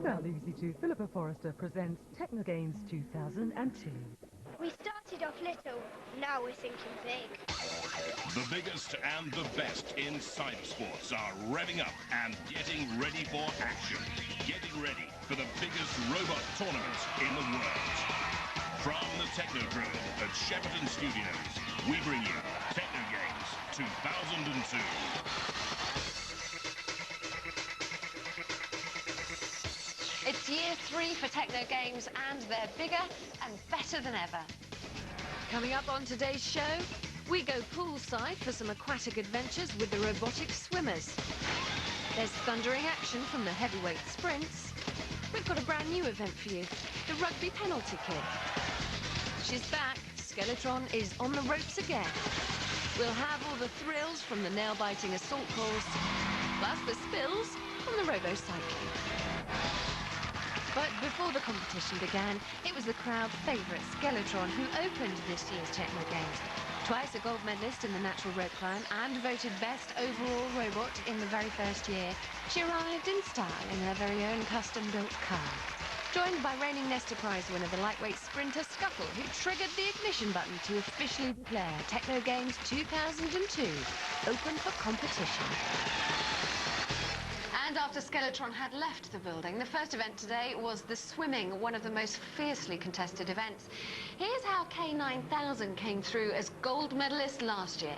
Sound easy to. Philippa Forrester presents Techno Games 2002. We started off little, now we're thinking big. The biggest and the best in cybersports are revving up and getting ready for action. Getting ready for the biggest robot tournament in the world. From the Technodrome at Shepperton Studios, we bring you Techno Games 2002. It's year 3 for Techno Games, and they're bigger and better than ever. Coming up on today's show, we go poolside for some aquatic adventures with the robotic swimmers. There's thundering action from the heavyweight sprints. We've got a brand new event for you, the rugby penalty kick. She's back. Skeletron is on the ropes again. We'll have all the thrills from the nail-biting assault course, plus the spills from the robo-cycling. But before the competition began, it was the crowd favourite Skeletron who opened this year's Techno Games. Twice a gold medalist in the natural rope climb and voted best overall robot in the very first year, she arrived in style in her very own custom-built car. Joined by reigning Nesta Prize winner, the lightweight sprinter Scuffle, who triggered the ignition button to officially declare Techno Games 2002 open for competition. And after Skeletron had left the building, the first event today was the swimming, one of the most fiercely contested events. Here's how K9000 came through as gold medalist last year.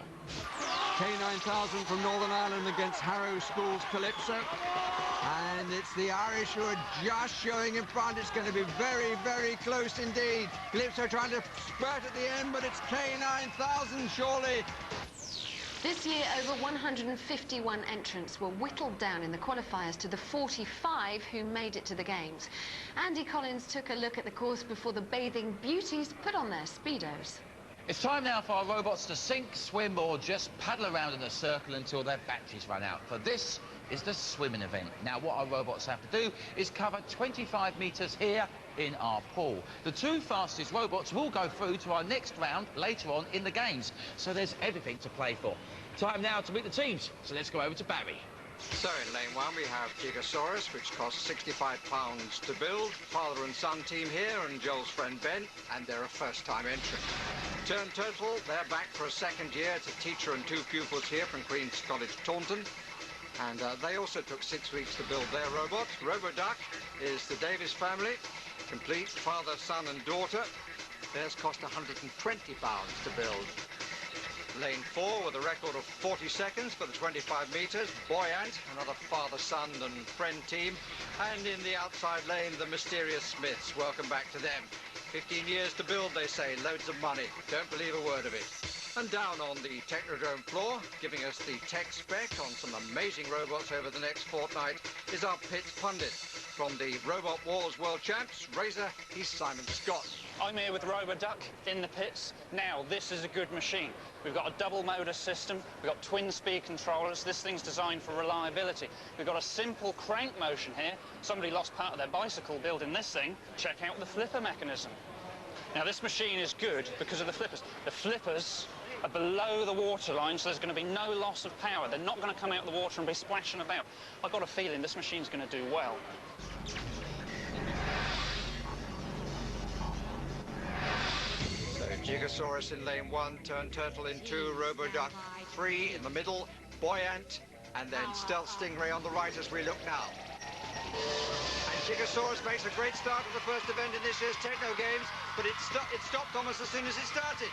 K9000 from Northern Ireland against Harrow School's Calypso. And it's the Irish who are just showing in front. It's going to be very, very close indeed. Calypso trying to spurt at the end, but it's K9000 surely. This year, over 151 entrants were whittled down in the qualifiers to the 45 who made it to the Games. Andy Collins took a look at the course before the bathing beauties put on their Speedos. It's time now for our robots to sink, swim, or just paddle around in a circle until their batteries run out. For this is the swimming event. Now, what our robots have to do is cover 25 metres here in our pool. The 2 fastest robots will go through to our next round later on in the Games. So there's everything to play for. Time now to meet the teams. So let's go over to Barry. So in lane 1 we have Gigasaurus, which costs £65 to build. Father and son team here, and Joel's friend Ben, and they're a first-time entrant. Turn Turtle, they're back for a second year. It's a teacher and 2 pupils here from Queen's College, Taunton. And they also took 6 weeks to build their robot. RoboDuck is the Davis family, complete father, son and daughter. Theirs cost £120 to build. Lane 4 with a record of 40 seconds for the 25 metres. Buoyant, another father, son and friend team. And in the outside lane, the Mysterious Smiths. Welcome back to them. 15 years to build, they say. Loads of money. Don't believe a word of it. And down on the Technodrome floor, giving us the tech spec on some amazing robots over the next fortnight, is our pits pundit. From the Robot Wars World Champs, Razor, he's Simon Scott. I'm here with RoboDuck in the pits. Now, this is a good machine. We've got a double motor system, we've got twin speed controllers. This thing's designed for reliability. We've got a simple crank motion here. Somebody lost part of their bicycle building this thing. Check out the flipper mechanism. Now, this machine is good because of the flippers. The flippers are below the water line, so there's going to be no loss of power. They're not going to come out of the water and be splashing about. I've got a feeling this machine's going to do well. So Gigasaurus in lane 1, Turn Turtle in 2, RoboDuck 3 in the middle, Buoyant, and then Stealth Stingray on the right as we look now. And Gigasaurus makes a great start of the first event in this year's Techno Games, but it stopped almost as soon as it started.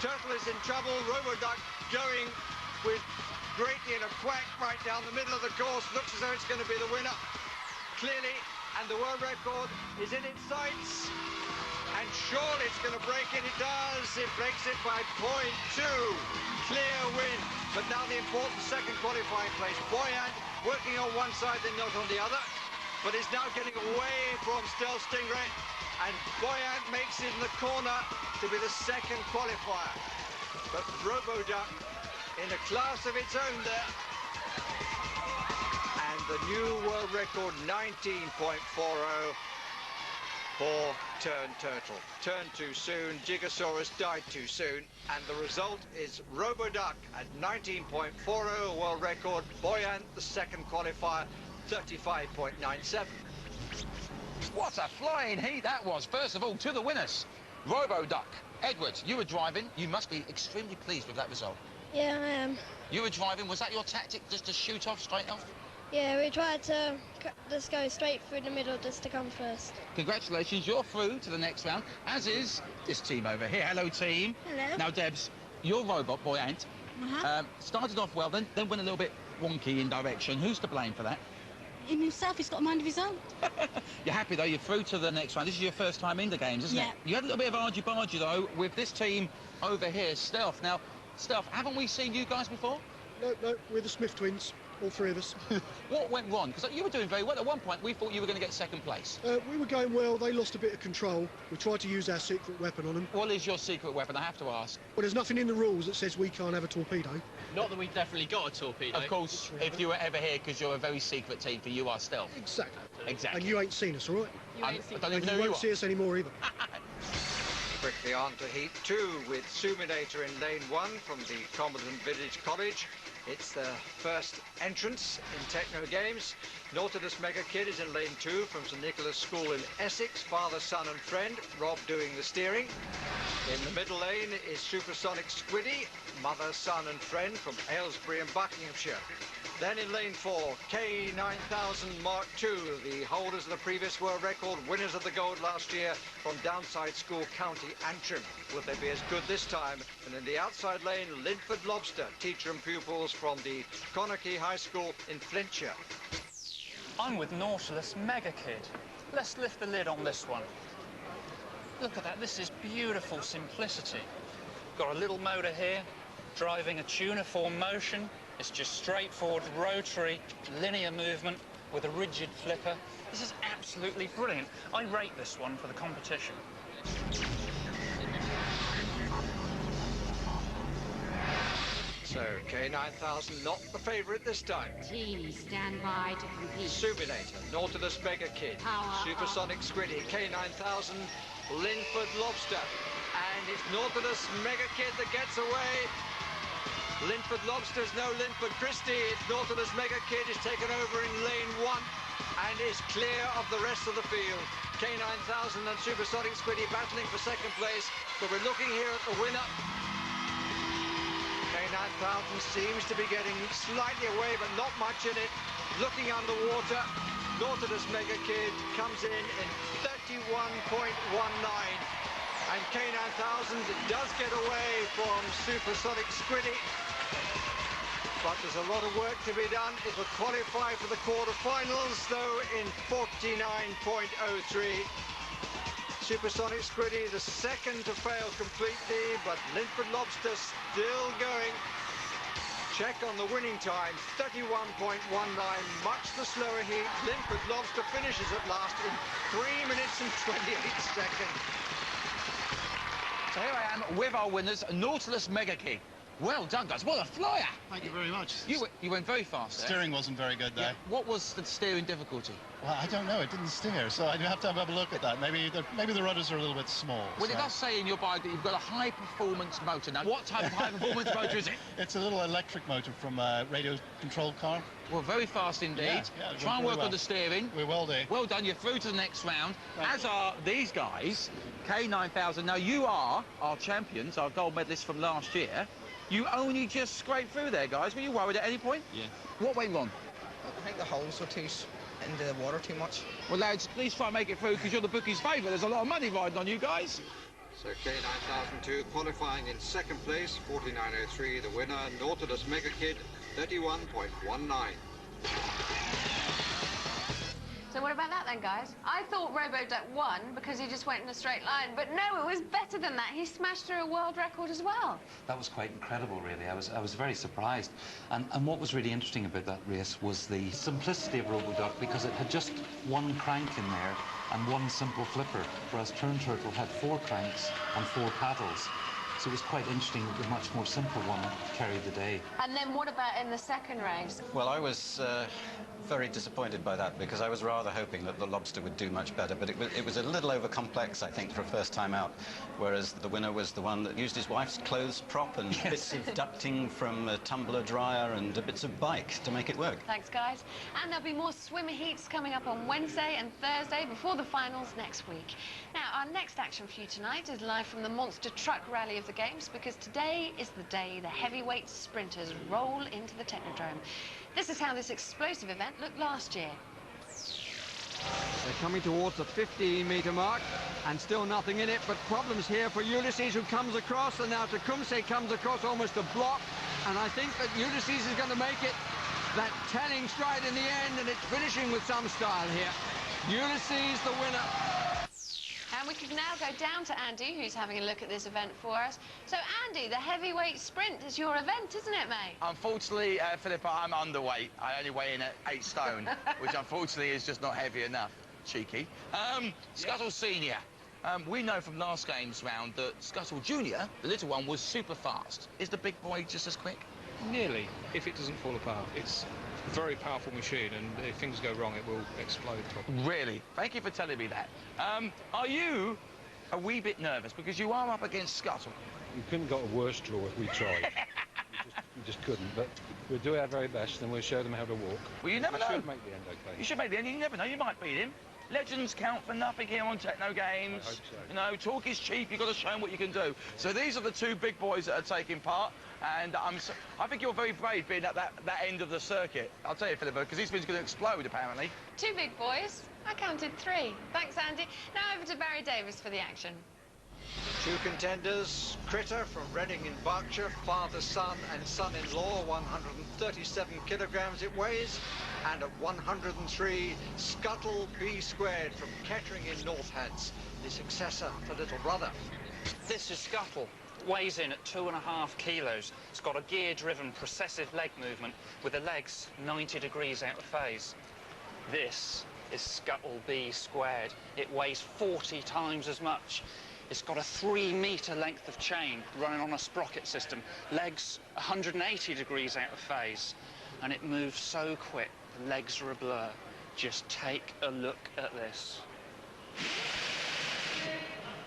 Turtle is in trouble, RoboDuck going with greatly in a quack right down the middle of the course. Looks as though it's going to be the winner, clearly, and the world record is in its sights. And surely it's going to break it. It does. It breaks it by 0.2. Clear win. But now the important second qualifying place. Buoyant working on one side, then not on the other. But is now getting away from Stealth Stingray. And Buoyant makes it in the corner to be the second qualifier. But RoboDuck in a class of its own there. And the new world record, 19.40. For Turn Turtle. Turned too soon, Gigasaurus died too soon, and the result is RoboDuck at 19.40 world record, Buoyant the second qualifier, 35.97. What a flying heat that was. First of all, to the winners. Robo-Duck. Edward, you were driving. You must be extremely pleased with that result. Yeah, I am. You were driving. Was that your tactic, just to shoot off straight off? Yeah, we tried to just go straight through the middle just to come first. Congratulations, you're through to the next round, as is this team over here. Hello, team. Hello. Now, Debs, your robot, boy Ant, started off well, then went a little bit wonky in direction. Who's to blame for that? Him himself, he's got a mind of his own. You're happy, though, you're through to the next round. This is your first time in the games, isn't it? You had a little bit of argy-bargy, though, with this team over here, Stealth. Now, Stealth, haven't we seen you guys before? No, we're the Smith twins, all three of us. What went wrong? Because you were doing very well. At one point, we thought you were going to get second place. We were going well, they lost a bit of control. We tried to use our secret weapon on them. What is your secret weapon, I have to ask? Well, there's nothing in the rules that says we can't have a torpedo. Not that we've definitely got a torpedo. Of course, if you were ever here, because you're a very secret team, for you are Stealth. Exactly. And you ain't seen us, all right? I don't even know you who won't see us anymore either. Quickly on to Heat 2 with Suminator in lane 1 from the Commandant Village College. It's the first entrance in Techno Games. Nautilus Mega Kid is in lane 2 from St Nicholas School in Essex. Father, son and friend. Rob doing the steering. In the middle lane is Supersonic Squiddy. Mother, son and friend from Aylesbury in Buckinghamshire. Then in lane 4, K9000 Mark II, the holders of the previous world record, winners of the gold last year from Downside School, County Antrim. Will they be as good this time? And in the outside lane, Linford Lobster, teacher and pupils from the Connaughey High School in Flintshire. I'm with Nautilus Mega Kid. Let's lift the lid on this one. Look at that, this is beautiful simplicity. Got a little motor here, driving a tuniform motion. It's just straightforward rotary linear movement with a rigid flipper. This is absolutely brilliant. I rate this one for the competition. So K9000 not the favourite this time. Team, stand by to compete. Suminator, Nautilus Mega Kid, Supersonic Squiddy, K9000, Linford Lobster. And it's Nautilus Mega Kid that gets away. Linford Lobster's no Linford Christie. It's Nautilus Mega Kid is taken over in lane 1 and is clear of the rest of the field. K9000 and Supersonic Squiddy battling for second place. So we're looking here at the winner. K9000 seems to be getting slightly away, but not much in it. Looking underwater, Nautilus Mega Kid comes in 31.19. And K9000 does get away from Supersonic Squiddy. But there's a lot of work to be done. It will qualify for the quarterfinals, though, in 49.03. Supersonic Squiddy, the second to fail completely, but Linford Lobster still going. Check on the winning time, 31.19, much the slower heat. Linford Lobster finishes at last in 3 minutes and 28 seconds. So here I am with our winners, Nautilus Mega Kid. Well done, guys. What a flyer. Thank you very much. You went very fast there. Steering wasn't very good there. Yeah. What was the steering difficulty? Well, I don't know. It didn't steer, so I'd have to have a look at that. Maybe the rudders are a little bit small. Well, it does say in your bio that you've got a high-performance motor. Now, what type of high-performance motor is it? It's a little electric motor from a radio-controlled car. Well, very fast indeed. Yeah, try and work on the steering. We will do. Well done. You're through to the next round, Thank as are these guys, K9000. Now, you are our champions, our gold medalists from last year. You only just scraped through there, guys. Were you worried at any point? Yeah. What went wrong? I think the holes were too into the water too much. Well, lads, please try and make it through, because you're the bookie's favourite. There's a lot of money riding on you guys. So K9002 qualifying in second place, 49.03. The winner, Nautilus Mega Kid, 31.19. So what about that then, guys? I thought Robo-Duck won because he just went in a straight line, but no, it was better than that. He smashed through a world record as well. That was quite incredible, really. I was very surprised. And what was really interesting about that race was the simplicity of Robo-Duck, because it had just one crank in there and one simple flipper, whereas Turn Turtle had 4 cranks and 4 paddles. So it was quite interesting that the much more simple one carried the day. And then what about in the second race? Well, I was very disappointed by that because I was rather hoping that the lobster would do much better, but it was a little over complex, I think, for a first time out, whereas the winner was the one that used his wife's clothes prop and bits of ducting from a tumbler dryer and bits of bike to make it work. Thanks, guys. And there'll be more swimmer heats coming up on Wednesday and Thursday before the finals next week. Now, our next action for you tonight is live from the Monster Truck Rally of the Games, because today is the day the heavyweight sprinters roll into the Technodrome. This is how this explosive event looked last year. They're coming towards the 15-metre mark, and still nothing in it, but problems here for Ulysses, who comes across, and now Tecumseh comes across almost a block, and I think that Ulysses is going to make it that telling stride in the end, and it's finishing with some style here. Ulysses, the winner. And we can now go down to Andy, who's having a look at this event for us. So, Andy, the heavyweight sprint is your event, isn't it, mate? Unfortunately, Philippa, I'm underweight. I only weigh in at 8 stone, which unfortunately is just not heavy enough. Cheeky. Scuttle Senior. We know from last game's round that Scuttle Junior, the little one, was super fast. Is the big boy just as quick? Nearly, if it doesn't fall apart. It's a very powerful machine, and if things go wrong, it will explode. Really? Thank you for telling me that. Are you a wee bit nervous? Because you are up against Scuttle. We couldn't got a worse draw if we tried. we just couldn't, but we'll do our very best, and we'll show them how to walk. Well, you never know. You should make the end okay. You should make the end. You never know. You might beat him. Legends count for nothing here on Techno Games. I hope so. You know, talk is cheap. You've got to show them what you can do. So these are the two big boys that are taking part. And I think you're very brave being at that end of the circuit. I'll tell you, Philippa, because this one's going to explode, apparently. Two big boys. I counted 3. Thanks, Andy. Now over to Barry Davis for the action. Two contenders, Critter from Reading in Berkshire, father-son and son-in-law, 137 kilograms it weighs, and at 103, Scuttle B squared from Kettering in North Hants, the successor for little brother. This is Scuttle. Weighs in at 2.5 kilos. It's got a gear-driven processive leg movement with the legs 90 degrees out of phase. This is Scuttle B squared. It weighs 40 times as much. It's got a 3-metre length of chain running on a sprocket system. Legs 180 degrees out of phase. And it moves so quick, the legs are a blur. Just take a look at this.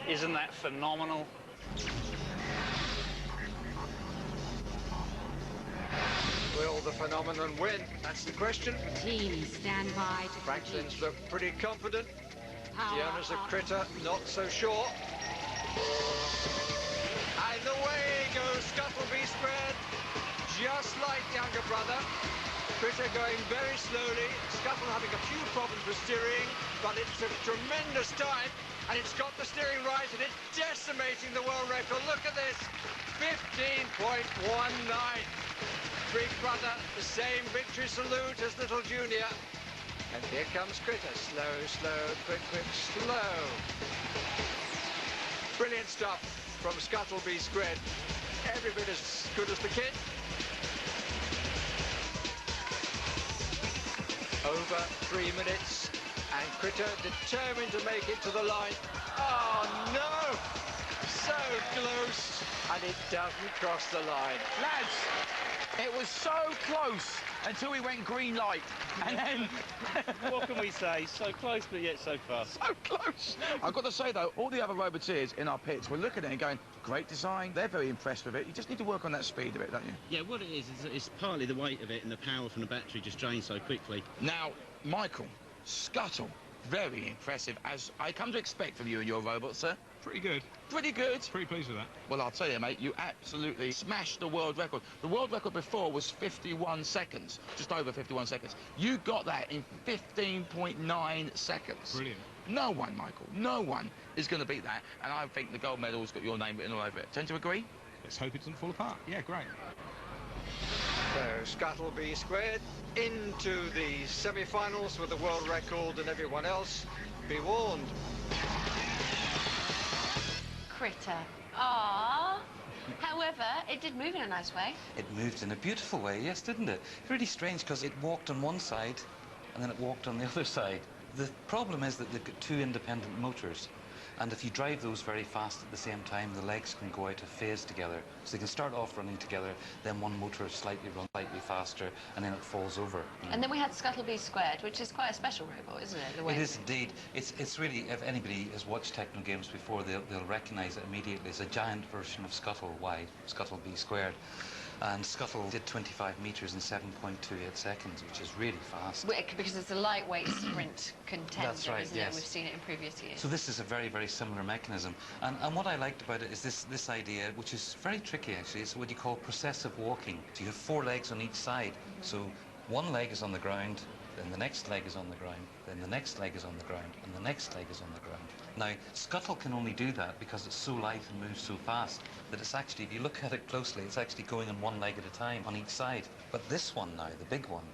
Isn't that phenomenal? Will the phenomenon win? That's the question. Team, stand by to Franklin's look pretty confident. Power The owners of up. Critter not so sure. And away goes Scuttle B squared, just like younger brother. Critter going very slowly, Scuttle having a few problems with steering, but it's a tremendous time, and it's got the steering right, and it's decimating the world record. Look at this, 15.19. Big brother, the same victory salute as little junior. And here comes Critter, slow, slow, quick, quick, slow. Brilliant stuff from Scuttle B squared. Every bit as good as the kid. Over 3 minutes, and Critter determined to make it to the line. Oh no! So close, and it doesn't cross the line. Lads, it was so close until we went green light, and then... What can we say? So close, but yet so far. So close. I've got to say, though, all the other Roboteers in our pits were looking at it and going, great design. They're very impressed with it. You just need to work on that speed of it, don't you? Yeah, what it is it's partly the weight of it and the power from the battery just drains so quickly. Now, Michael, Scuttle, very impressive, as I come to expect from you and your robots, sir. Pretty good. Pretty good. Pretty pleased with that. Well, I'll tell you, mate, you absolutely smashed the world record. The world record before was 51 seconds, just over 51 seconds. You got that in 15.9 seconds. Brilliant. No one, Michael, no one is going to beat that, and I think the gold medal's got your name written all over it. Tend to agree? Let's hope it doesn't fall apart. Yeah, great. So Scuttle B squared into the semi-finals with the world record and everyone else. Be warned. Critter. Aww. However, it did move in a nice way. It moved in a beautiful way, yes, didn't it? Really strange, because it walked on one side, and then it walked on the other side. The problem is that they've got two independent motors, and if you drive those very fast at the same time, the legs can go out of phase together. So they can start off running together, then one motor runs slightly faster, and then it falls over. And then we had Scuttleby Squared, which is quite a special robot, isn't it? It is indeed. It's really, if anybody has watched Techno Games before, they'll recognise it immediately. It's a giant version of Scuttle, Scuttleby Squared. And Scuttle did 25 metres in 7.28 seconds, which is really fast. Because it's a lightweight sprint contender, That's right, isn't yes. it? We've seen it in previous years. So this is a very, very similar mechanism. And what I liked about it is this idea, which is very tricky actually, is what you call processive walking. So you have 4 legs on each side. So one leg is on the ground, then the next leg is on the ground, then the next leg is on the ground, and the next leg is on the ground. Now, Scuttle can only do that because it's so light and moves so fast that it's actually, if you look at it closely, it's actually going on one leg at a time on each side. But this one now, the big one,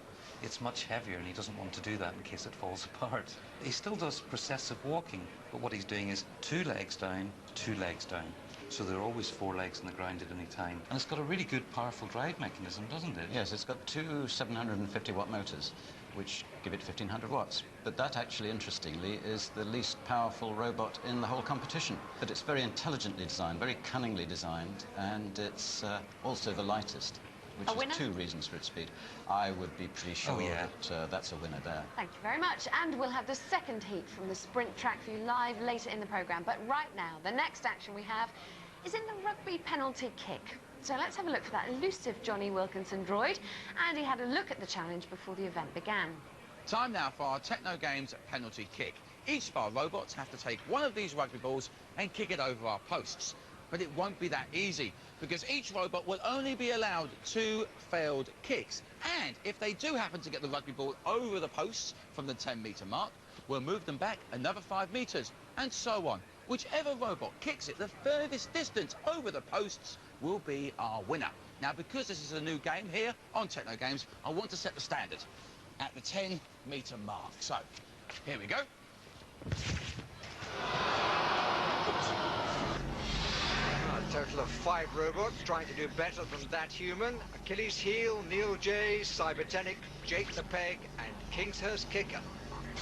it's much heavier and he doesn't want to do that in case it falls apart. He still does processive walking, but what he's doing is 2 legs down, 2 legs down. So there are always 4 legs on the ground at any time. And it's got a really good, powerful drive mechanism, doesn't it? Yes, it's got 2 750-watt motors, which give it 1,500 watts. But that actually, interestingly, is the least powerful robot in the whole competition. But it's very intelligently designed, very cunningly designed, and it's also the lightest, which is 2 reasons for its speed. I would be pretty sure that that's a winner there. Thank you very much. And we'll have the second heat from the sprint track view live later in the programme. But right now, the next action we have is in the rugby penalty kick. So let's have a look for that elusive Johnny Wilkinson droid. And he had a look at the challenge before the event began. Time now for our Techno Games penalty kick. Each of our robots have to take one of these rugby balls and kick it over our posts. But it won't be that easy, because each robot will only be allowed 2 failed kicks. And if they do happen to get the rugby ball over the posts from the 10-metre mark, we'll move them back another 5 metres, and so on. Whichever robot kicks it the furthest distance over the posts will be our winner. Now, because this is a new game here on Techno Games, I want to set the standard at the 10-metre mark. So, here we go. A total of 5 robots trying to do better than that human. Achilles Heel, Neil J, Cybertenic, Jake the Peg, and Kingshurst Kicker.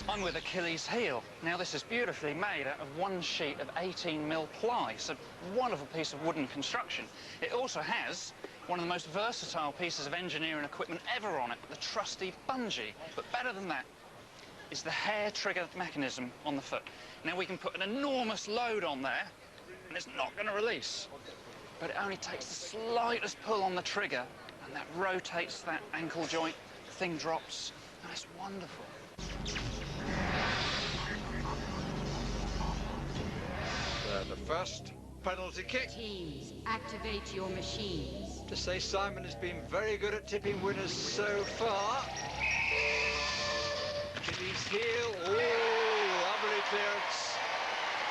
I'm with Achilles Heel. Now, this is beautifully made out of 1 sheet of 18mm ply. It's a wonderful piece of wooden construction. It also has one of the most versatile pieces of engineering equipment ever on it, the trusty bungee. But better than that is the hair-trigger mechanism on the foot. Now, we can put an enormous load on there, and it's not going to release. But it only takes the slightest pull on the trigger, and that rotates that ankle joint, the thing drops, and it's wonderful. The first penalty kick. Teams, activate your machines. To say Simon has been very good at tipping winners so far. Achilles Heel. Oh, lovely clearance.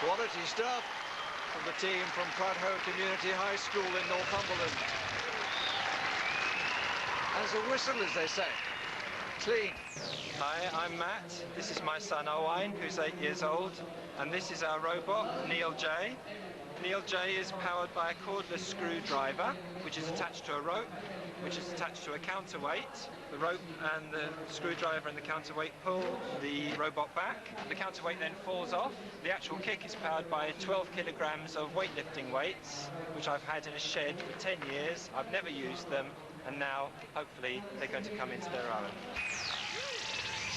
Quality stuff from the team from Prudhoe Community High School in Northumberland. As a whistle, as they say. Clean. Hi, I'm Matt. This is my son Owain, who's 8 years old, and this is our robot, Neil J. Neil J is powered by a cordless screwdriver, which is attached to a rope, which is attached to a counterweight. The rope and the screwdriver and the counterweight pull the robot back. The counterweight then falls off. The actual kick is powered by 12 kilograms of weightlifting weights, which I've had in a shed for 10 years. I've never used them, and now, hopefully, they're going to come into their own.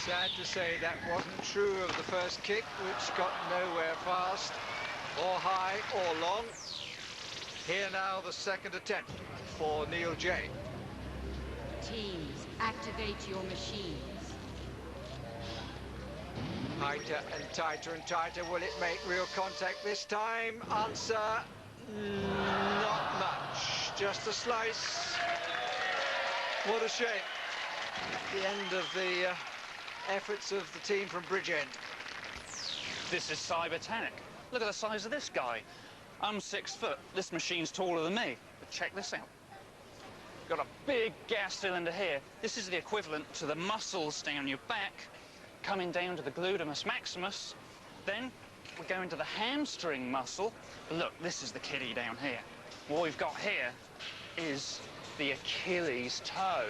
Sad to say that wasn't true of the first kick, which got nowhere fast, or high, or long. Here now the second attempt for Neil J. Teams, activate your machines. Tighter and tighter and tighter. Will it make real contact this time? Answer, not much. Just a slice. What a shame. The end of the efforts of the team from Bridgend. This is Cybertenic. Look at the size of this guy. I'm 6 foot. This machine's taller than me. But check this out. Got a big gas cylinder here. This is the equivalent to the muscles down your back, coming down to the gluteus maximus. Then we go into the hamstring muscle. Look, this is the kiddie down here. What we've got here is the Achilles toe.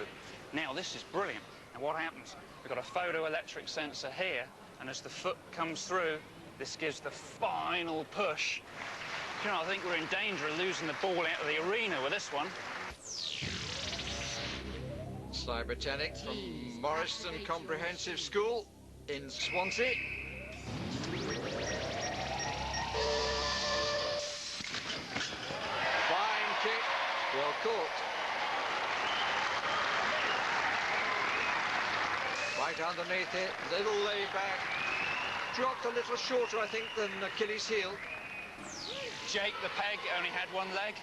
Now, this is brilliant. Now, what happens? We've got a photoelectric sensor here, and as the foot comes through, this gives the final push. You know, I think we're in danger of losing the ball out of the arena with this one. Cybertenic from Morriston Comprehensive School in Swansea. Fine kick, well caught. Right underneath it, little lay back. Dropped a little shorter, I think, than Achilles' heel. Jake the Peg only had one leg.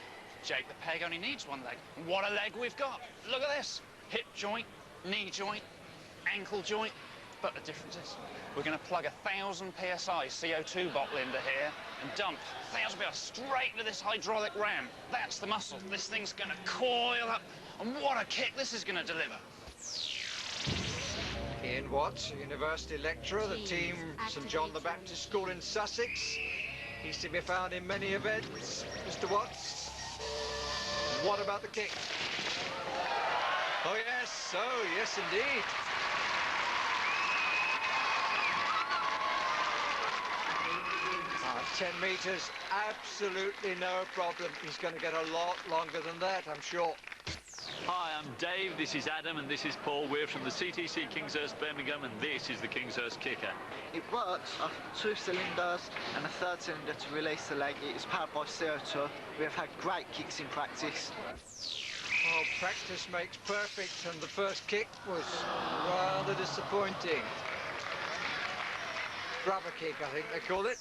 Jake the Peg only needs one leg. What a leg we've got. Look at this. Hip joint, knee joint, ankle joint. But the difference is we're going to plug 1,000 PSI CO2 bottle into here and dump 1,000 PSI straight into this hydraulic ram. That's the muscle. This thing's going to coil up. And what a kick this is going to deliver. Ian Watts, university lecturer, the team St John the Baptist School in Sussex. He's to be found in many events. Mr. Watts, what about the kick? Oh yes indeed. 10 metres, absolutely no problem. He's going to get a lot longer than that, I'm sure. Hi, I'm Dave, this is Adam, and this is Paul. We're from the CTC Kingshurst Birmingham, and this is the Kingshurst Kicker. It works off 2 cylinders and a 3rd cylinder to release the leg. It is powered by CO2. We have had great kicks in practice. Oh, practice makes perfect, and the first kick was rather disappointing. Grubber kick, I think they call it.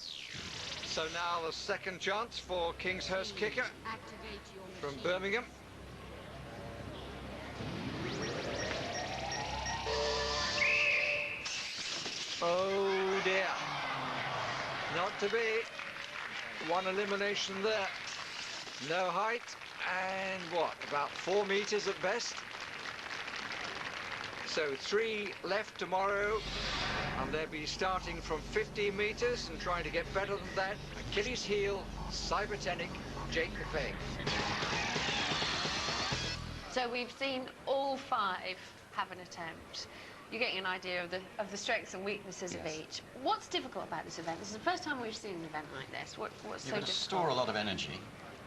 So now the second chance for Kingshurst kicker from Birmingham. Oh dear, not to be. One elimination there. No height, and what, about 4 metres at best? So 3 left tomorrow, and they'll be starting from 15 metres and trying to get better than that. Achilles' heel, Cybertenic, Jake the Peg. So we've seen all 5 have an attempt. You're getting an idea of the strengths and weaknesses of each. What's difficult about this event? This is the first time we've seen an event like this. What's so difficult? You've got to store a lot of energy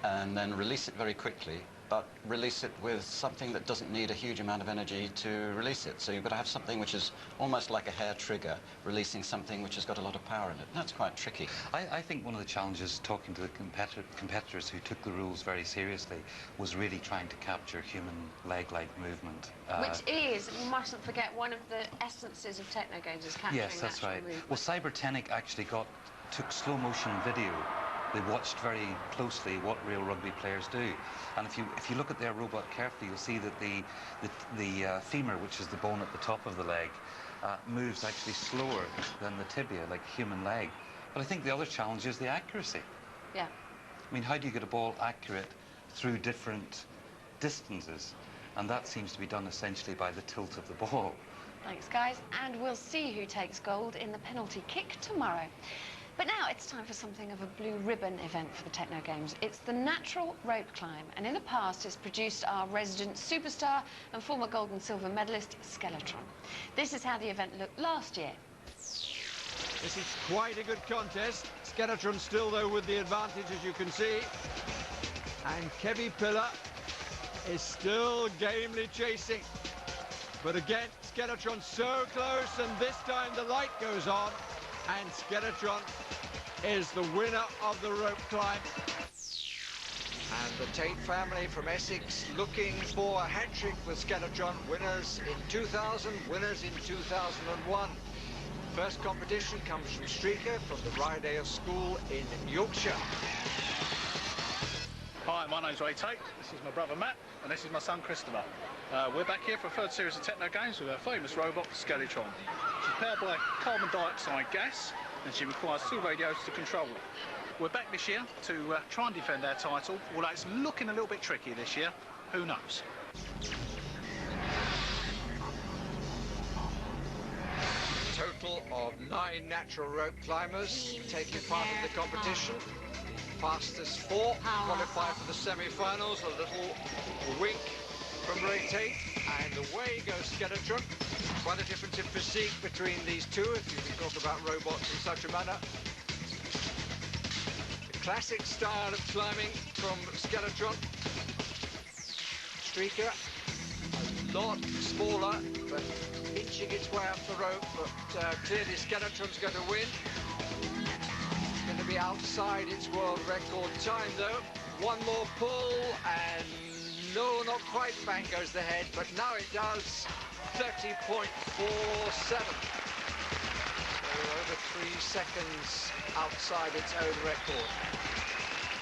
and then release it very quickly, but release it with something that doesn't need a huge amount of energy to release it. So you've got to have something which is almost like a hair trigger, releasing something which has got a lot of power in it. That's quite tricky. I think one of the challenges, talking to the competitors who took the rules very seriously, was really trying to capture human leg-like movement. Which is, we mustn't forget, one of the essences of Techno Games is capturing Yes, that's right. movement. Well, Cybertenic actually took slow-motion video. They watched very closely what real rugby players do, and if you look at their robot carefully, you'll see that the femur, which is the bone at the top of the leg, moves actually slower than the tibia, like a human leg. But I think the other challenge is the accuracy. Yeah. I mean, how do you get a ball accurate through different distances? And that seems to be done essentially by the tilt of the ball. Thanks, guys, and we'll see who takes gold in the penalty kick tomorrow. But now it's time for something of a blue ribbon event for the Techno Games. It's the natural rope climb, and in the past it's produced our resident superstar and former gold and silver medalist, Skeletron. This is how the event looked last year. This is quite a good contest. Skeletron still, though, with the advantage, as you can see. And Kevy Pillar is still gamely chasing. But again, Skeletron so close, and this time the light goes on. And Skeletron is the winner of the rope climb. And the Tate family from Essex looking for a hat-trick with Skeletron. Winners in 2000, winners in 2001. First competition comes from Streaker from the Rydale School in Yorkshire. Hi, my name's Ray Tate, this is my brother Matt, and this is my son Christopher. We're back here for a 3rd series of Techno Games with our famous robot, Skeletron. She's powered by carbon dioxide gas, and she requires 2 radios to control it. We're back this year to try and defend our title, although it's looking a little bit tricky this year. Who knows? Total of 9 natural rope climbers taking part in the competition. Fastest 4 qualify for the semi-finals. A little wink from rate 8, and away goes Skeletron. Quite a difference in physique between these two, if you can talk about robots in such a manner. The classic style of climbing from Skeletron. Streaker, a lot smaller, but inching its way up the rope, but clearly Skeletron's going to win. It's going to be outside its world record time, though. One more pull, and no, not quite. Bang goes the head, but now it does. 30.47. So over 3 seconds outside its own record.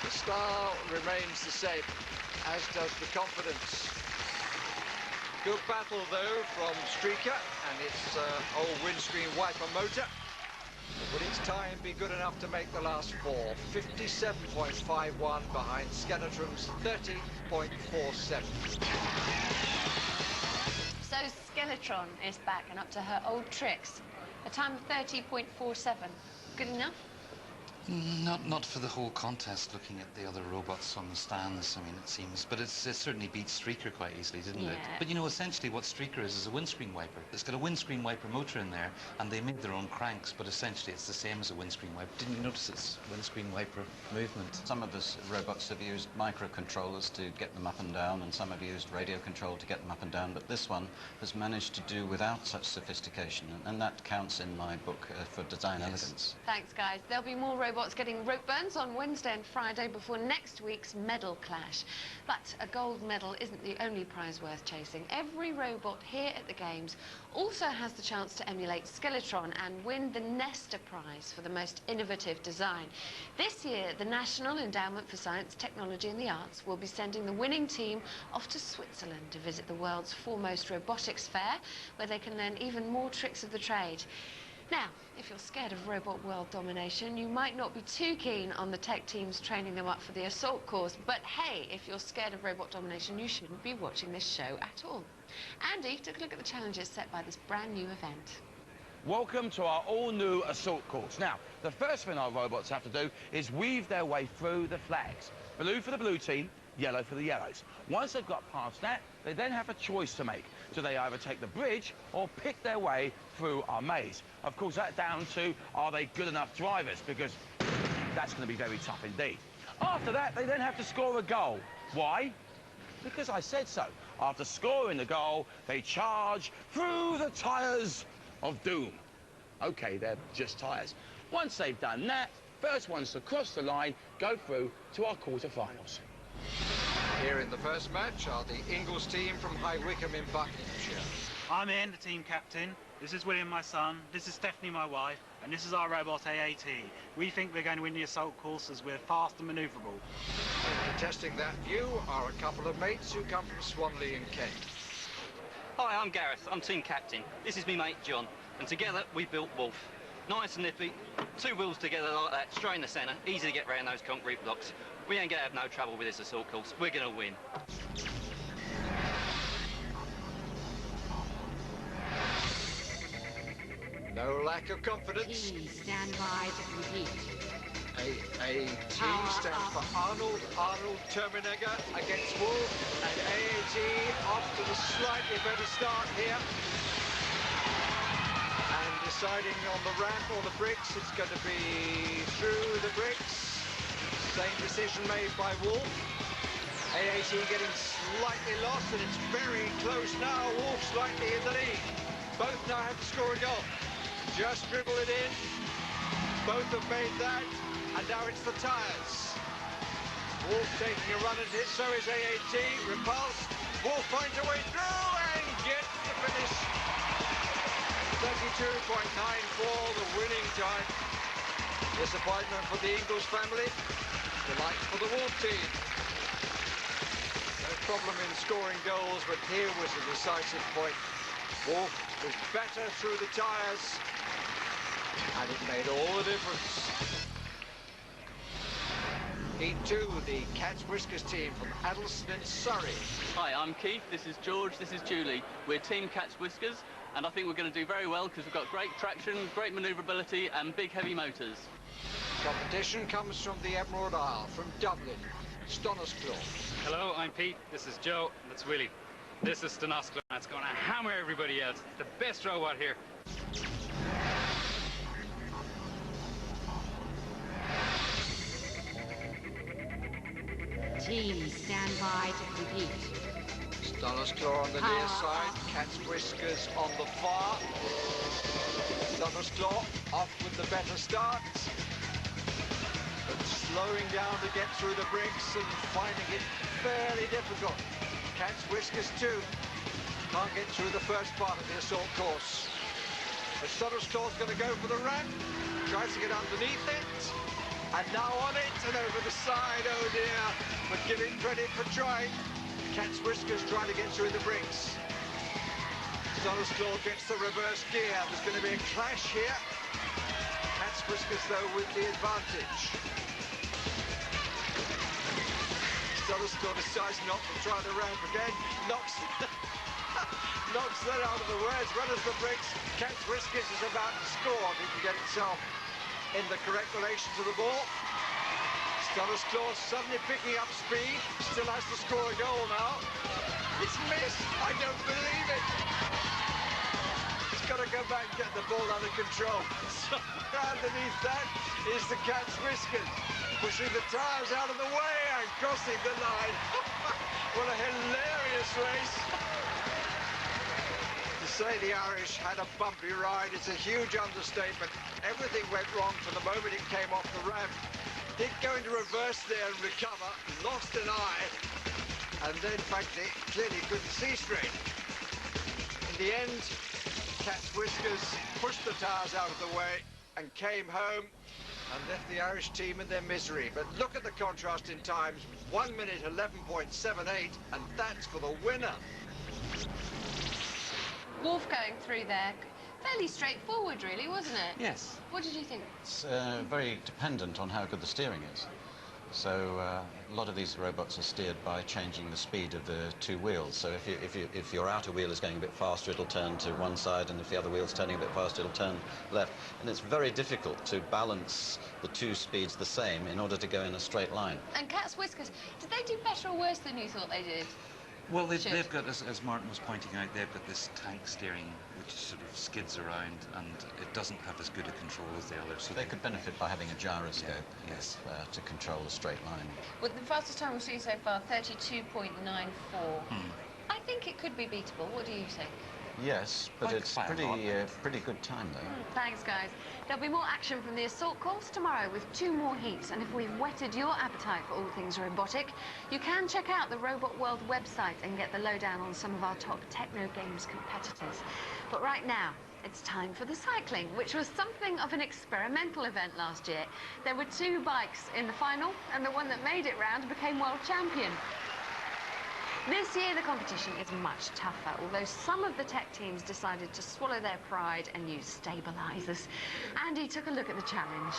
The style remains the same, as does the confidence. Good battle, though, from Streaker and its old windscreen wiper motor. Will its time be good enough to make the last 4? 57.51 behind Skeletron's 30.47. So Skeletron is back and up to her old tricks. A time of 30.47. Good enough? Not for the whole contest, looking at the other robots on the stands, I mean, it seems. But it certainly beat Streaker quite easily, didn't it? But, you know, essentially what Streaker is a windscreen wiper. It's got a windscreen wiper motor in there, and they made their own cranks, but essentially it's the same as a windscreen wiper. Didn't you notice its windscreen wiper movement? Some of the robots have used microcontrollers to get them up and down, and some have used radio control to get them up and down, but this one has managed to do without such sophistication, and that counts in my book for design elegance. Thanks, guys. There'll be more robots getting rope burns on Wednesday and Friday before next week's medal clash. But a gold medal isn't the only prize worth chasing. Every robot here at the Games also has the chance to emulate Skeletron and win the Nesta Prize for the most innovative design. This year, the National Endowment for Science, Technology and the Arts will be sending the winning team off to Switzerland to visit the world's foremost robotics fair, where they can learn even more tricks of the trade. Now, if you're scared of robot world domination, you might not be too keen on the tech teams training them up for the assault course, but hey, if you're scared of robot domination, you shouldn't be watching this show at all. Andy took a look at the challenges set by this brand new event. Welcome to our all-new assault course. Now, the first thing our robots have to do is weave their way through the flags. Blue for the blue team, yellow for the yellows. Once they've got past that, they then have a choice to make. Do they either take the bridge or pick their way through our maze? Of course, that's down to, are they good enough drivers? Because that's going to be very tough indeed. After that, they then have to score a goal. Why? Because I said so. After scoring the goal, they charge through the tyres of doom. OK, they're just tyres. Once they've done that, first ones to cross the line go through to our quarter-finals. Here in the first match are the Ingalls team from High Wycombe in Buckinghamshire. I'm Ian, the team captain. This is William, my son. This is Stephanie, my wife. And this is our robot AAT. We think we're going to win the assault course as we're fast and manoeuvrable. And contesting that view are a couple of mates who come from Swanley in Kent. Hi, I'm Gareth. I'm team captain. This is me mate John. And together we built Wolf. Nice and nippy. 2 wheels together like that, straight in the centre. Easy to get round those concrete blocks. We ain't going to have no trouble with this assault course. We're going to win. No lack of confidence. Please stand by to compete. AAT stands for Arnold Terminator against Wolf, and AAT off to the slightly better start here. And deciding on the ramp or the bricks, it's going to be through the bricks. Same decision made by Wolf. AAT getting slightly lost, and it's very close now. Wolf slightly in the lead. Both now have to score a goal. Just dribble it in. Both have made that, and now it's the tyres. Wolf taking a run at it, so is AAT. Repulsed. Wolf finds a way through and gets the finish. 32.94, the winning time. Disappointment for the Ingalls family. Delight for the Wolf team. No problem in scoring goals, but here was a decisive point. Wolf was better through the tyres, and it made all the difference. Heat 2, the Cat's Whiskers team from Addleston in Surrey. Hi, I'm Keith. This is George. This is Julie. We're Team Cat's Whiskers, and I think we're going to do very well because we've got great traction, great manoeuvrability, and big heavy motors. Competition comes from the Emerald Isle, from Dublin, Stonnesclaw. Hello, I'm Pete. This is Joe. That's Willie. This is Stanosklo. It's going to hammer everybody else. The best robot here. Team, stand by to compete. Stunner's Claw on the near side, Cat's Whiskers on the far. Stunner's Claw off with the better start, but slowing down to get through the brinks and finding it fairly difficult. Cat's Whiskers too can't get through the first part of the assault course. But Stunner's Claw's going to go for the ramp, tries to get underneath it, and now on it and over the side. Oh dear, but give him credit for trying. Cat's Whiskers trying to get through the brinks. Stunner's Claw gets the reverse gear. There's going to be a clash here. Cat's Whiskers though with the advantage. Stunner's Claw decides not to try the ramp again. Knocks that out of the way as well as the brinks. Cat's Whiskers is about to score if he can get himself in the correct relation to the ball. Stunner's Claw suddenly picking up speed, still has to score a goal now. It's missed, I don't believe it. He's got to go back and get the ball under control. Somewhere underneath that is the Cat's Whiskers, pushing the tyres out of the way and crossing the line. What a hilarious race. To say the Irish had a bumpy ride is a huge understatement. Everything went wrong from the moment it came off the ramp. Did go into reverse there and recover, lost an eye, and then, in fact, they clearly couldn't see straight. In the end, Cat's Whiskers pushed the tyres out of the way and came home and left the Irish team in their misery. But look at the contrast in times, 1 minute 11.78, and that's for the winner. Wolf going through there. Fairly straightforward, really, wasn't it? Yes. What did you think? It's very dependent on how good the steering is. So a lot of these robots are steered by changing the speed of the two wheels. So if your outer wheel is going a bit faster, it'll turn to one side, and if the other wheel's turning a bit faster, it'll turn left. And it's very difficult to balance the two speeds the same in order to go in a straight line. And Cat's Whiskers, did they do better or worse than you thought they did? Well, they've got, as Martin was pointing out, they've got this tank steering which sort of skids around, and it doesn't have as good a control as the others. So they could benefit by having a gyroscope, yes, to control a straight line. Well, the fastest time we've seen so far, 32.94. I think it could be beatable. What do you think? Yes, but it's pretty good time, though. Thanks, guys. There'll be more action from the assault course tomorrow with 2 more heats, and if we've whetted your appetite for all things robotic, you can check out the Robot World website and get the lowdown on some of our top Techno Games competitors. But right now, it's time for the cycling, which was something of an experimental event last year. There were 2 bikes in the final, and the one that made it round became world champion. This year the competition is much tougher, although some of the tech teams decided to swallow their pride and use stabilisers. Andy took a look at the challenge.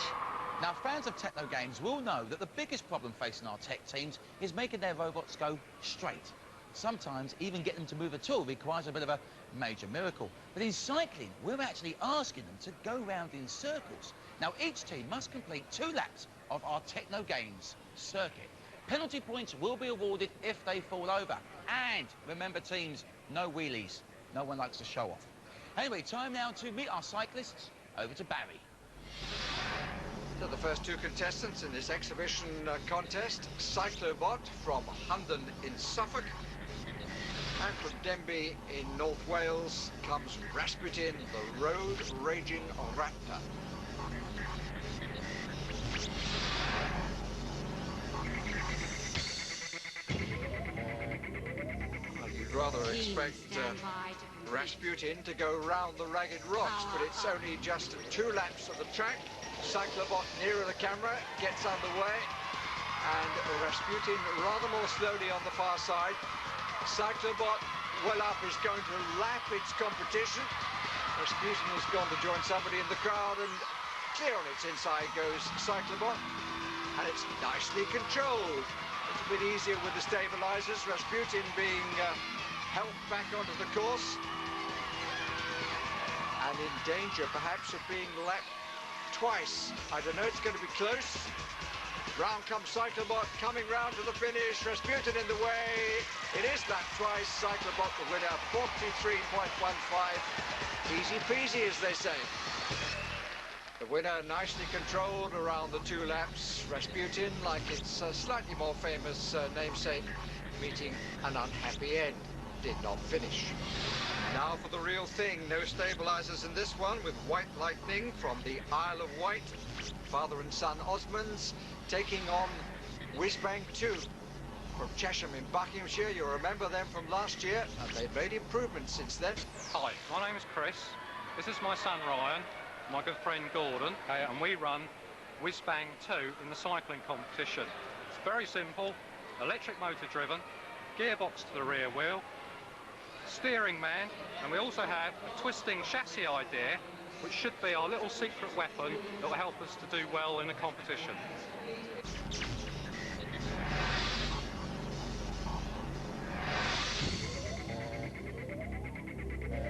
Now, fans of Techno Games will know that the biggest problem facing our tech teams is making their robots go straight. Sometimes even getting them to move at all requires a bit of a major miracle. But in cycling, we're actually asking them to go round in circles. Now, each team must complete 2 laps of our Techno Games circuit. Penalty points will be awarded if they fall over. And remember, teams, no wheelies. No one likes to show off. Anyway, time now to meet our cyclists. Over to Barry. So the first 2 contestants in this exhibition contest, Cyclobot from Hunden in Suffolk, and from Denbigh in North Wales comes Rasputin, the road-raging raptor. You'd rather expect Rasputin to go round the ragged rocks, but it's only just 2 laps of the track. Cyclobot nearer the camera, gets underway, and Rasputin rather more slowly on the far side. Cyclobot, well up, is going to lap its competition. Rasputin has gone to join somebody in the crowd, and clear on its inside goes Cyclobot, and it's nicely controlled. It's a bit easier with the stabilisers. Rasputin being helped back onto the course, and in danger perhaps of being lapped twice. I don't know, it's going to be close. Round comes Cyclobot, coming round to the finish. Rasputin in the way. It is that twice. Cyclobot the winner, 43.15. Easy peasy, as they say. The winner nicely controlled around the 2 laps. Rasputin, like its slightly more famous namesake, meeting an unhappy end. Did not finish. Now for the real thing. No stabilizers in this one, with White Lightning from the Isle of Wight. Father and son Osmonds taking on Whizbang 2 from Chesham in Buckinghamshire. You'll remember them from last year, and they've made improvements since then. Hi, my name is Chris. This is my son Ryan, my good friend Gordon, and we run Whizbang 2 in the cycling competition. It's very simple, electric motor driven, gearbox to the rear wheel, steering man, and we also have a twisting chassis idea, which should be our little secret weapon that will help us to do well in a competition.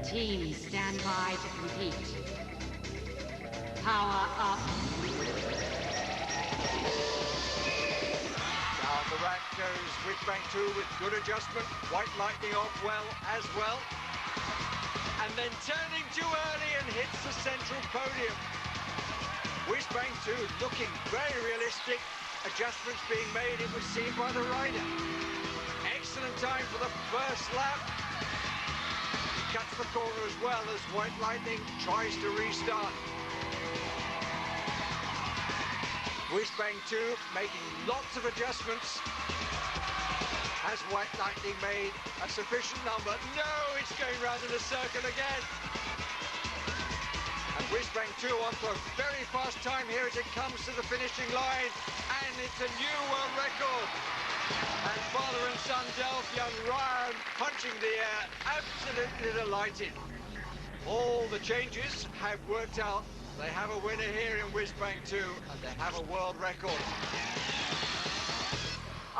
Teams stand by to compete. Power up. Down the rack goes Whizbang 2 with good adjustment. White Lightning off well as well. And then turning too early and hits the central podium. Whizbang 2 looking very realistic. Adjustments being made, it was seen by the rider. Excellent time for the first lap. He cuts the corner as well as White Lightning tries to restart. Whizbang 2 making lots of adjustments. Has White Lightning made a sufficient number? No, it's going round in a circle again. And Whizbang 2 on for a very fast time here as it comes to the finishing line. And it's a new world record. And father and son Delph, young Ryan, punching the air, absolutely delighted. All the changes have worked out. They have a winner here in Whizbang 2, and they have a world record.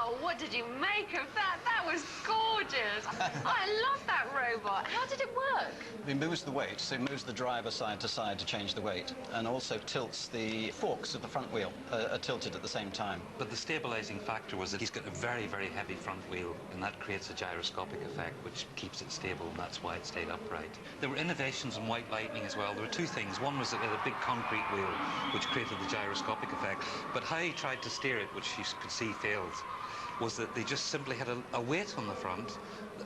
Oh, what did you make of that? That was gorgeous. I love that robot. How did it work? It moves the weight, so it moves the driver side to side to change the weight, and also tilts the forks of the front wheel, are tilted at the same time. But the stabilizing factor was that he's got a very, very heavy front wheel, and that creates a gyroscopic effect, which keeps it stable, and that's why it stayed upright. There were innovations in White Lightning as well. There were 2 things. One was that it had a big concrete wheel, which created the gyroscopic effect, but how he tried to steer it, which you could see failed, was that they just simply had a weight on the front,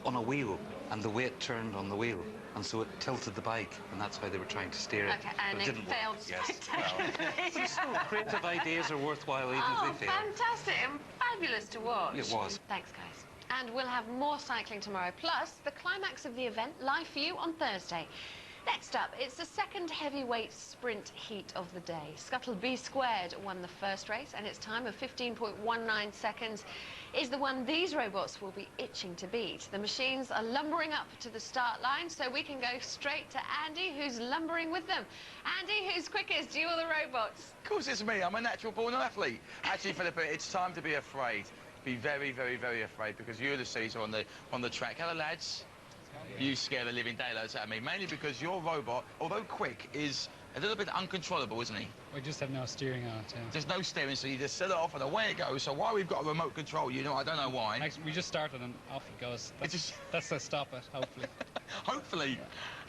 on a wheel, and the weight turned on the wheel. And so it tilted the bike, and that's how they were trying to steer it. Okay, and it failed spectacularly. Yes, well, creative ideas are worthwhile even if they fail. Fantastic and fabulous to watch. It was. Thanks, guys. And we'll have more cycling tomorrow, plus the climax of the event live for you on Thursday. Next up, it's the second heavyweight sprint heat of the day. Scuttle B Squared won the first race, and its time of 15.19 seconds is the one these robots will be itching to beat. The machines are lumbering up to the start line, so we can go straight to Andy, who's lumbering with them. Andy, who's quickest, you or the robots? Of course it's me. I'm a natural-born athlete. Actually, Philippa, it's time to be afraid. Be very, very, very afraid, because Ulysses are on the track. Hello, lads. You scare the living daylights out of me, mainly because your robot, although quick, is a little bit uncontrollable, isn't he? We just have no steering on it, yeah. There's no steering, so you just set it off and away it goes. So why we've got a remote control, you know, I don't know why. Actually, we just started and off it goes. That's to stop it, hopefully. Hopefully.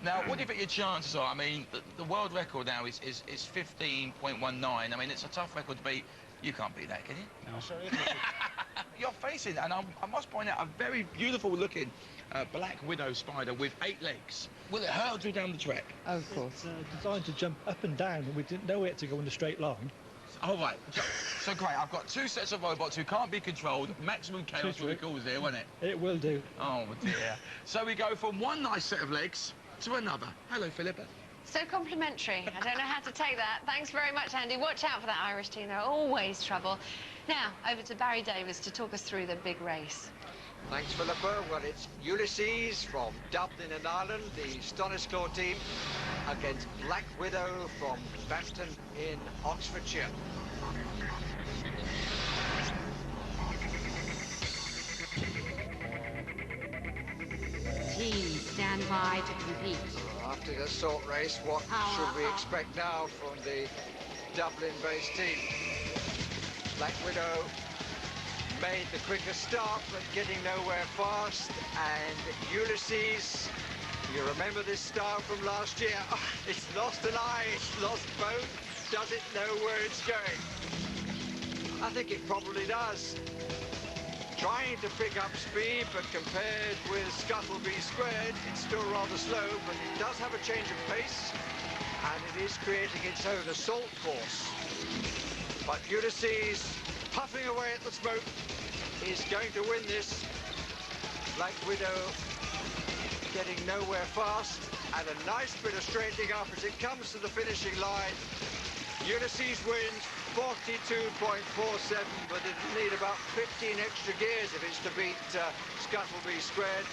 Now, what do you think your chances are? I mean, the world record now is 15.19. I mean, it's a tough record to beat. You can't beat that, can you? No. Sorry. You're facing, and I must point out, a very beautiful-looking black widow spider with 8 legs. Will it hurl you down the track? Oh, of course. It's designed to jump up and down, and we didn't know it to go in a straight line. All right. So great. I've got 2 sets of robots who can't be controlled. Maximum chaos what we call there, won't it? It will do. Oh, dear. So we go from one nice set of legs to another. Hello, Philippa. So complimentary. I don't know how to take that. Thanks very much, Andy. Watch out for that Irish team. They're always trouble. Now, over to Barry Davis to talk us through the big race. Thanks, Philippa. Well, it's Ulysses from Dublin in Ireland, the Stonislaw team, against Black Widow from Bampton in Oxfordshire. Teams stand by to compete. After the salt race, what should we expect now from the Dublin-based team? Black Widow made the quickest start, but getting nowhere fast. And Ulysses, you remember this start from last year? Oh, it's lost an eye, it's lost both. Does it know where it's going? I think it probably does. Trying to pick up speed, but compared with Scuttleby Squared, it's still rather slow, but it does have a change of pace, and it is creating its own assault course. But Ulysses, puffing away at the smoke, is going to win this. Black Widow getting nowhere fast, and a nice bit of straightening up as it comes to the finishing line. Ulysses wins 42.47, but it'll need about 15 extra gears if it's to beat Scuttleby Squared.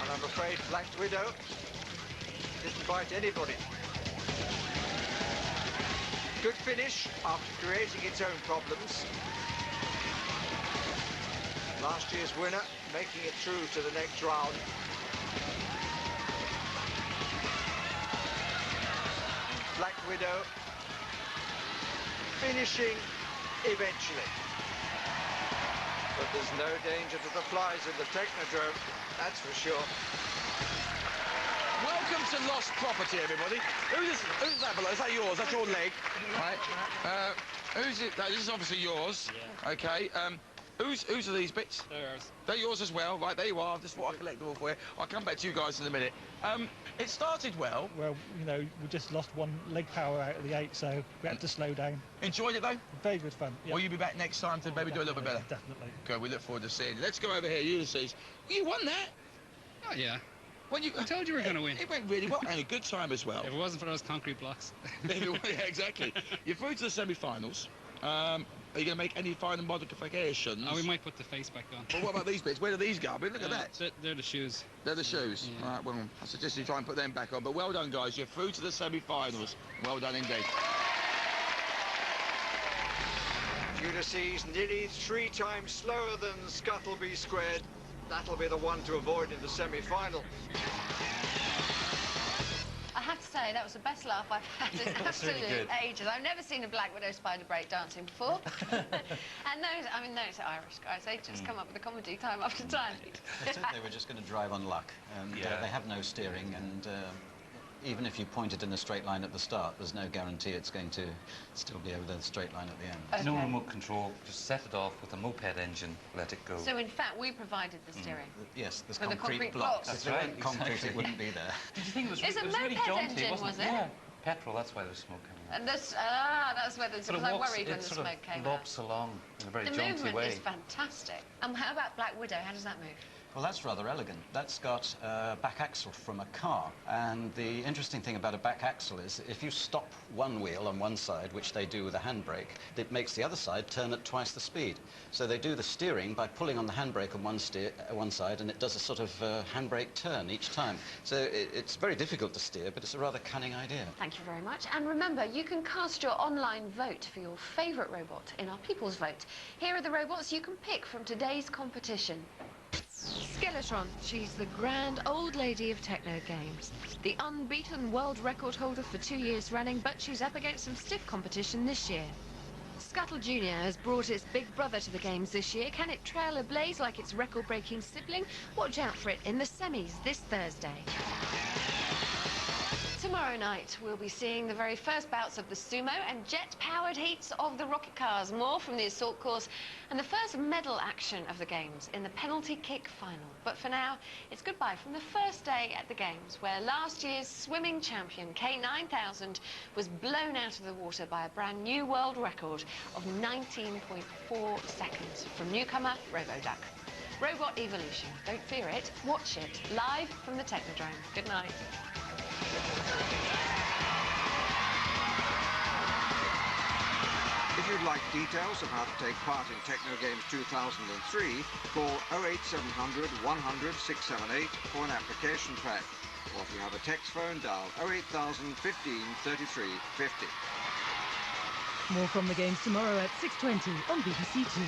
And I'm afraid Black Widow didn't bite anybody. Good finish after creating its own problems. Last year's winner making it through to the next round. Black Widow finishing eventually. But there's no danger to the flies in the Technodrome, that's for sure. Welcome to Lost Property, everybody. Who's that below? Is that yours? That's your leg, right? Who's it? This is obviously yours. Yeah. Okay. Whose are these bits? They're yours. They're yours as well, right? There you are. This is what I collect them all for you. I'll come back to you guys in a minute. It started well. Well, you know, we just lost one leg power out of the 8, so we had to slow down. Enjoyed it, though? Very good fun. Yep. Will you be back next time to maybe do a little bit better? Definitely. Good, we look forward to seeing you. Let's go over here, Ulysses. Well, you won that. Oh, yeah. Well, I told you we were going to win. It went really well, and a good time as well. If it wasn't for those concrete blocks. Yeah, exactly. You're through to the semi-finals. Are you going to make any final modifications? Oh, we might put the face back on. Well, what about these bits? Where do these go? I mean, look at that. They're the shoes. They're the shoes? Yeah. All right, well, I suggest you try and put them back on. But well done, guys. You're through to the semi-finals. Well done indeed. Ulysses nearly 3 times slower than Scuttleby Squared. That'll be the one to avoid in the semi-final. I have to say, that was the best laugh I've had in absolute ages. I've never seen a Black Widow spider break dancing before. And those Irish guys, they just come up with a comedy time after time. I thought they were just going to drive on luck. And they have no steering, and even if you point it in a straight line at the start, there's no guarantee it's going to still be over the straight line at the end. Okay. No remote control, just set it off with a moped engine, let it go. So in fact, we provided the steering? Yes, there's For concrete the blocks. That's if there weren't concrete, it wouldn't be there. Did you think it was, It's a really moped jaunty, engine, wasn't was it? Yeah, petrol, that's why there was smoke coming out. And that's where the, because I worried when the smoke came out. It lopes along in a very jaunty way. The movement is fantastic. How about Black Widow? How does that move? Well, that's rather elegant. That's got a back axle from a car. And the interesting thing about a back axle is if you stop one wheel on one side, which they do with a handbrake, it makes the other side turn at twice the speed. So they do the steering by pulling on the handbrake on one side, and it does a sort of handbrake turn each time. So it's very difficult to steer, but it's a rather cunning idea. Thank you very much. And remember, you can cast your online vote for your favourite robot in our People's Vote. Here are the robots you can pick from today's competition. Skeletron, she's the grand old lady of Techno Games. The unbeaten world record holder for 2 years running, but she's up against some stiff competition this year. Scuttle Jr. has brought its big brother to the games this year. Can it trail a blaze like its record-breaking sibling? Watch out for it in the semis this Thursday. Tomorrow night, we'll be seeing the very first bouts of the sumo and jet-powered heats of the rocket cars. More from the assault course and the first medal action of the games in the penalty kick final. But for now, it's goodbye from the first day at the games, where last year's swimming champion, K9000, was blown out of the water by a brand new world record of 19.4 seconds from newcomer Roboduck. Robot Evolution. Don't fear it. Watch it live from the Technodrome. Good night. If you'd like details of how to take part in Techno Games 2003, call 08700 100 678 for an application pack. Or if you have a text phone, dial 08000 15 33 50. More from the games tomorrow at 6:20 on BBC Two.